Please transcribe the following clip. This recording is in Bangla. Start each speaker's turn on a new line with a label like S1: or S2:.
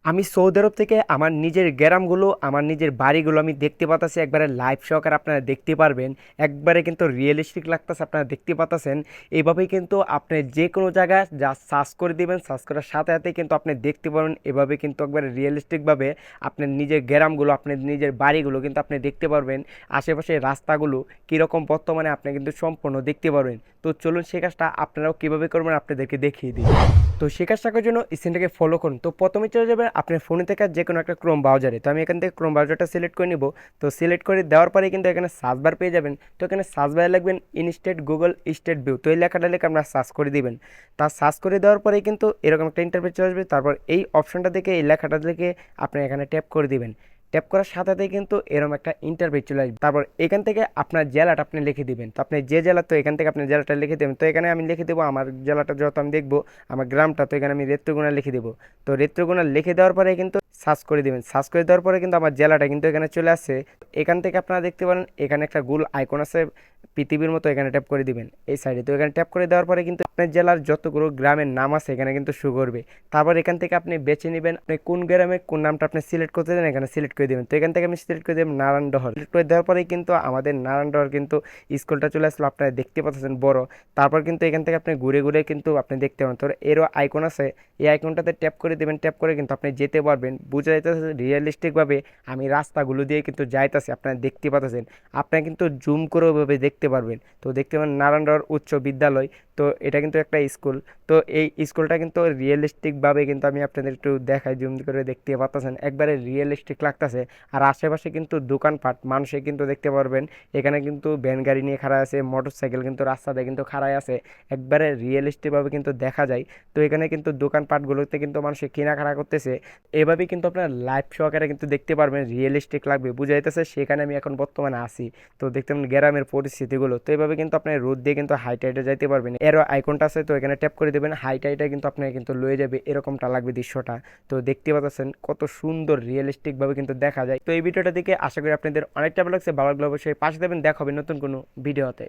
S1: আমি সৌদি আরব থেকে আমার নিজের গ্রামগুলো, আমার নিজের বাড়িগুলো আমি দেখতে পাতাছি একবারে লাইভ সহকারে আপনারা দেখতে পারবেন। একবারে কিন্তু রিয়েলিস্টিক লাগতেছে, আপনারা দেখতে পাতাছেন। এইভাবেই কিন্তু আপনি যে কোনো জায়গায় যা সার্চ করে দিবেন, সার্চ করার সাথে সাথে কিন্তু আপনি দেখতে পারবেন। এভাবে কিন্তু একবারে রিয়েলিস্টিকভাবে আপনার নিজের গ্রামগুলো, আপনার নিজের বাড়িগুলো কিন্তু আপনি দেখতে পারবেন। আশেপাশে রাস্তাগুলো কীরকম বর্তমানে আপনি কিন্তু সম্পূর্ণ দেখতে পারবেন। তো চলুন সে কাজটা আপনারাও কীভাবে করবেন আপনাদেরকে দেখিয়ে দিই। তো সে কাজটা করার জন্য স্ক্রিনটাকে ফলো করুন। তো প্রথমে চলে যাবেন আপনার ফোনে থেকে যে কোনো একটা ক্রোম ব্রাউজারে। তো আমি এখান থেকে ক্রোম ব্রাউজারটা সিলেক্ট করে নিব। তো সিলেক্ট করে দেওয়ার পরে কিন্তু এখানে সার্চ বার পেয়ে যাবেন। তো এখানে সার্চ বারে লিখবেন ইনস্টেড গুগল স্টেট ভিউ। তো এই লেখাটা লিখে আপনারা সার্চ করে দিবেন। তা সার্চ করে দেওয়ার পরে কিন্তু এরকম একটা ইন্টারফেস চলে আসবে। তারপর এই অপশনটা দেখে, এই লেখাটা দেখে আপনি এখানে ট্যাপ করে দিবেন। ট্যাপ করার সাথে সাথে কিন্তু এরকম একটা ইন্টারভিউ চলে আসবে। তারপর এখান থেকে আপনার জেলাটা আপনি লিখে দিবেন। তো আপনি যে জেলা, তো এখান থেকে আপনি জেলাটা লিখে দেবেন। তো এখানে আমি লিখে দেবো আমার জেলাটা, যত আমি দেখবো আমার গ্রামটা, তো এখানে আমি রেত্রগুনা লিখে দেবো। তো রেত্রগুনা লিখে দেওয়ার পরে কিন্তু সার্চ করে দিবেন। সার্চ করে দেওয়ার পরে কিন্তু আমার জেলাটা কিন্তু এখানে চলে আসছে। এখান থেকে আপনারা দেখতে পারেন এখানে একটা গোল আইকন আছে পৃথিবীর মতো, এখানে ট্যাপ করে দিবেন এই সাইডে। তো এখানে ট্যাপ করে দেওয়ার পরে কিন্তু আপনার জেলার যতগুলো গ্রামের নাম আছে এখানে কিন্তু শো করবে। তারপর এখান থেকে আপনি বেছে নেবেন আপনি কোন গ্রামে কোন নামটা আপনি সিলেক্ট করতে দেন, এখানে সিলেক্ট করে দেবেন। তো এখান থেকে আমি সিলেক্ট করে দেবেন নারায়ণডহর। সিলেক্ট করে দেওয়ার পরেই কিন্তু আমাদের নারায়ণডহর কিন্তু স্কুলটা চলে আসলো, আপনারা দেখতে পাচ্ছেন বড়। তারপর কিন্তু এখান থেকে আপনি ঘুরে ঘুরে কিন্তু আপনি দেখতে পাবেন। তো এরও আইকন আছে, এই আইকনটাতে ট্যাপ করে দেবেন। ট্যাপ করে কিন্তু আপনি যেতে পারবেন। বোঝা যাইতেছে রিয়েলিস্টিকভাবে আমি রাস্তাগুলো দিয়ে কিন্তু যাইতেছি, আপনারা দেখতে পাচ্ছেন। আপনারা কিন্তু জুম করে ওইভাবে দেখতে পারবেন। তো দেখতে পাবেন নারায়ণগড় উচ্চ বিদ্যালয়। তো এটা কিন্তু একটা স্কুল। তো এই স্কুলটা কিন্তু রিয়েলিস্টিকভাবে কিন্তু আমি আপনাদের একটু দেখাই, জুম করে দেখতে পাচ্ছেন একবারে রিয়েলিস্টিক লাগতেছে। আর আশেপাশে কিন্তু দোকানপাট মানুষে কিন্তু দেখতে পারবেন। এখানে কিন্তু ভ্যান গাড়ি নিয়ে খাড়া আছে, মোটর সাইকেল কিন্তু রাস্তাতে কিন্তু খাড়াই আছে। একবারে রিয়েলিস্টিকভাবে কিন্তু দেখা যায়। তো এখানে কিন্তু দোকানপাটগুলোতে কিন্তু মানুষে কেনাকাটা করতেছে। এভাবেই কিন্তু আপনার লাইভ সহকারে কিন্তু দেখতে পারবেন, রিয়েলিস্টিক লাগবে। বুঝা যাইতেছে সেখানে আমি এখন বর্তমানে আছি। তো দেখতে পাবেন গ্রামের পরিস্থিতিগুলো। তো এভাবে কিন্তু আপনি রোদ দিয়ে কিন্তু হাইট হাইটে যাইতে পারবেন। এরও আইকনটা আছে, তো এখানে ট্যাপ করে দেবেন। হাইট হাইটে কিন্তু আপনাকে কিন্তু লয়ে যাবে, এরকমটা লাগবে দৃশ্যটা। তো দেখতে পাচ্ছেন কত সুন্দর রিয়েলিস্টিক ভাবে কিন্তু দেখা যায়। তো এই ভিডিওটা দেখে আশা করি আপনাদের অনেকটা ভালো লাগছে। ভালো লাগলে অবশ্যই পাশে দেবেন। দেখা হবে নতুন কোনো ভিডিওতে।